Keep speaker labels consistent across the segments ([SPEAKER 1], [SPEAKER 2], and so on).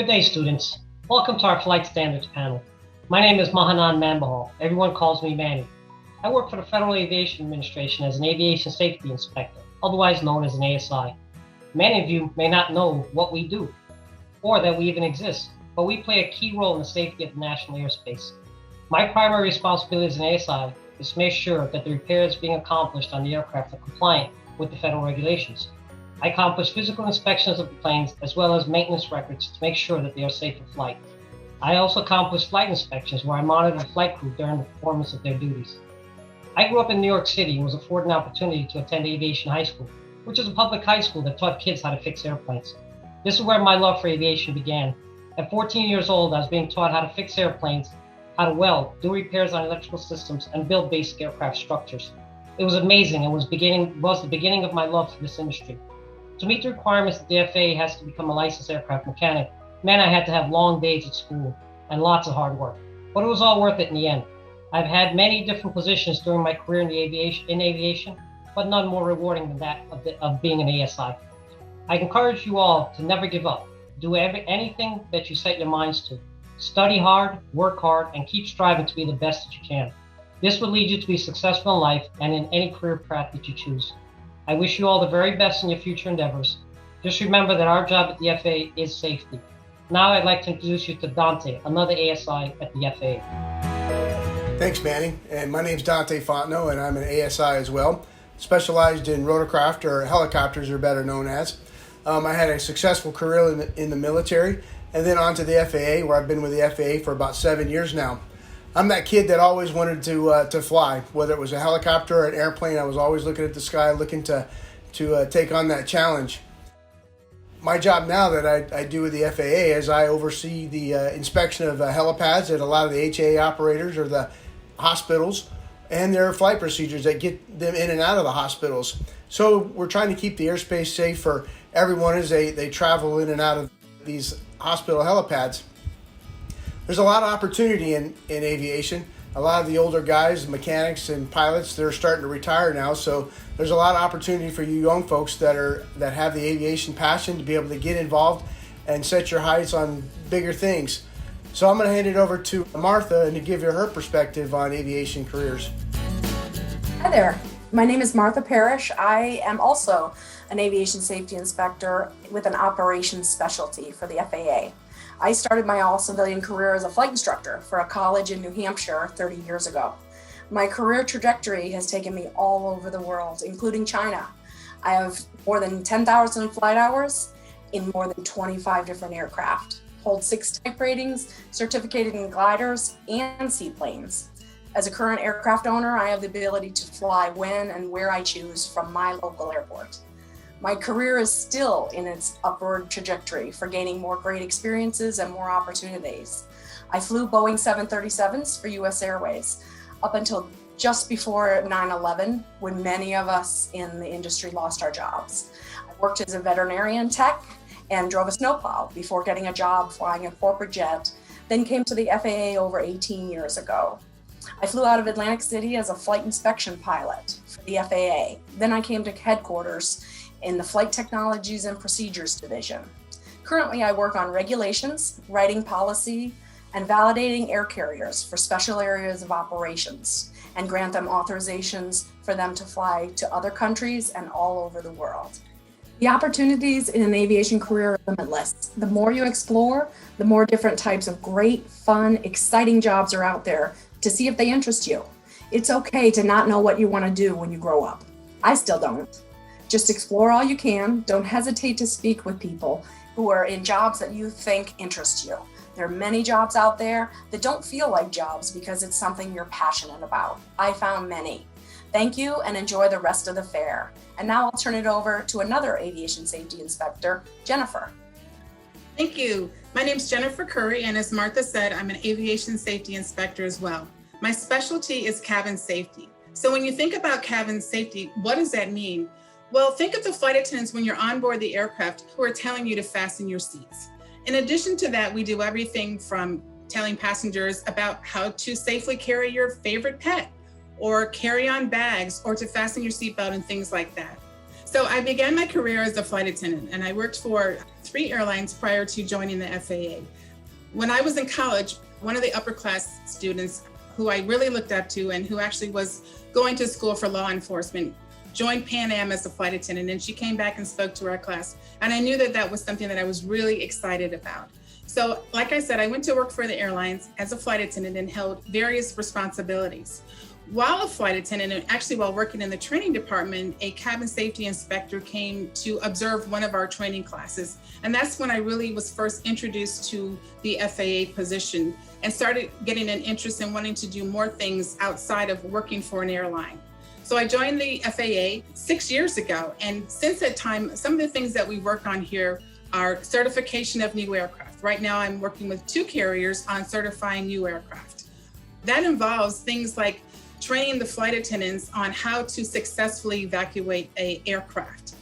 [SPEAKER 1] Good day, students. Welcome to our Flight Standards panel. My name is Mahanan Mambahal. Everyone calls me Manny. I work for the Federal Aviation Administration as an Aviation Safety Inspector, otherwise known as an ASI. Many of you may not know what we do, or that we even exist, but we play a key role in the safety of the national airspace. My primary responsibility as an ASI is to make sure that the repairs being accomplished on the aircraft are compliant with the federal regulations. I accomplish physical inspections of the planes as well as maintenance records to make sure that they are safe for flight. I also accomplish flight inspections where I monitor the flight crew during the performance of their duties. I grew up in New York City and was afforded an opportunity to attend Aviation High School, which is a public high school that taught kids how to fix airplanes. This is where my love for aviation began. At 14 years old, I was being taught how to fix airplanes, how to weld, do repairs on electrical systems, and build basic aircraft structures. It was amazing and was the beginning of my love for this industry. To meet the requirements that the FAA has to become a licensed aircraft mechanic, meant I had to have long days at school and lots of hard work. But it was all worth it in the end. I've had many different positions during my career in aviation, but none more rewarding than that of being an ASI. I encourage you all to never give up. Do anything that you set your minds to. Study hard, work hard, and keep striving to be the best that you can. This will lead you to be successful in life and in any career path that you choose. I wish you all the very best in your future endeavors. Just remember that our job at the FAA is safety. Now I'd like to introduce you to Dante, another ASI at the FAA.
[SPEAKER 2] Thanks, Manny. And my name's Dante Fontenot, and I'm an ASI as well, specialized in rotorcraft, or helicopters are better known as. I had a successful career in the military, and then on to the FAA, where I've been with the FAA for about 7 years now. I'm that kid that always wanted to fly, whether it was a helicopter or an airplane. I was always looking at the sky, looking to take on that challenge. My job now that I do with the FAA is I oversee the inspection of helipads at a lot of the HAA operators or the hospitals, and their flight procedures that get them in and out of the hospitals. So we're trying to keep the airspace safe for everyone as they travel in and out of these hospital helipads. There's a lot of opportunity in aviation. A lot of the older guys, mechanics and pilots, they're starting to retire now. So there's a lot of opportunity for you young folks that have the aviation passion to be able to get involved and set your heights on bigger things. So I'm going to hand it over to Martha and to give you her perspective on aviation careers.
[SPEAKER 3] Hi there. My name is Martha Parrish. I am also an aviation safety inspector with an operations specialty for the FAA. I started my all-civilian career as a flight instructor for a college in New Hampshire 30 years ago. My career trajectory has taken me all over the world, including China. I have more than 10,000 flight hours in more than 25 different aircraft, hold 6 type ratings, certificated in gliders and seaplanes. As a current aircraft owner, I have the ability to fly when and where I choose from my local airport. My career is still in its upward trajectory for gaining more great experiences and more opportunities. I flew Boeing 737s for US Airways up until just before 9/11, when many of us in the industry lost our jobs. I worked as a veterinarian tech and drove a snowplow before getting a job flying a corporate jet, then came to the FAA over 18 years ago. I flew out of Atlantic City as a flight inspection pilot for the FAA. Then I came to headquarters in the Flight Technologies and Procedures Division. Currently, I work on regulations, writing policy, and validating air carriers for special areas of operations, and grant them authorizations for them to fly to other countries and all over the world. The opportunities in an aviation career are limitless. The more you explore, the more different types of great, fun, exciting jobs are out there to see if they interest you. It's okay to not know what you want to do when you grow up. I still don't. Just explore all you can. Don't hesitate to speak with people who are in jobs that you think interest you. There are many jobs out there that don't feel like jobs because it's something you're passionate about. I found many. Thank you and enjoy the rest of the fair. And now I'll turn it over to another aviation safety inspector, Jennifer.
[SPEAKER 4] Thank you. My name is Jennifer Curry, and as Martha said, I'm an aviation safety inspector as well. My specialty is cabin safety. So when you think about cabin safety, what does that mean? Well, think of the flight attendants when you're on board the aircraft who are telling you to fasten your seats. In addition to that, we do everything from telling passengers about how to safely carry your favorite pet, or carry on bags, or to fasten your seatbelt and things like that. So I began my career as a flight attendant, and I worked for 3 airlines prior to joining the FAA. When I was in college, one of the upper class students who I really looked up to and who actually was going to school for law enforcement joined Pan Am as a flight attendant, and she came back and spoke to our class. And I knew that that was something that I was really excited about. So like I said, I went to work for the airlines as a flight attendant and held various responsibilities. While a flight attendant, and actually while working in the training department, a cabin safety inspector came to observe one of our training classes. And that's when I really was first introduced to the FAA position and started getting an interest in wanting to do more things outside of working for an airline. So I joined the FAA 6 years ago. And since that time, some of the things that we work on here are certification of new aircraft. Right now, I'm working with 2 carriers on certifying new aircraft. That involves things like training the flight attendants on how to successfully evacuate an aircraft.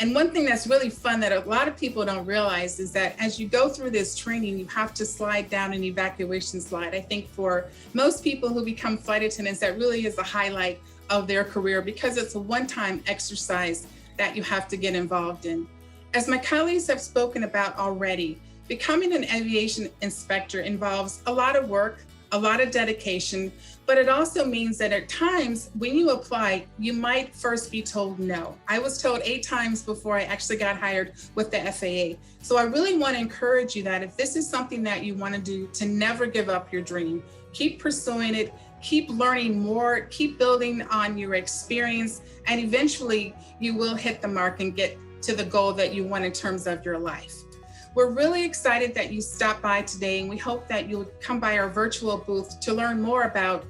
[SPEAKER 4] And one thing that's really fun that a lot of people don't realize is that as you go through this training, you have to slide down an evacuation slide. I think for most people who become flight attendants, that really is the highlight of their career because it's a one-time exercise that you have to get involved in. As my colleagues have spoken about already, becoming an aviation inspector involves a lot of work, a lot of dedication, but it also means that at times when you apply, you might first be told no. I was told 8 times before I actually got hired with the FAA. So I really want to encourage you that if this is something that you want to do, to never give up your dream. Keep pursuing it, keep learning more, keep building on your experience, and eventually you will hit the mark and get to the goal that you want in terms of your life. We're really excited that you stopped by today, and we hope that you'll come by our virtual booth to learn more about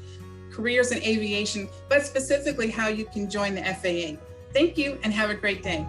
[SPEAKER 4] careers in aviation, but specifically how you can join the FAA. Thank you and have a great day.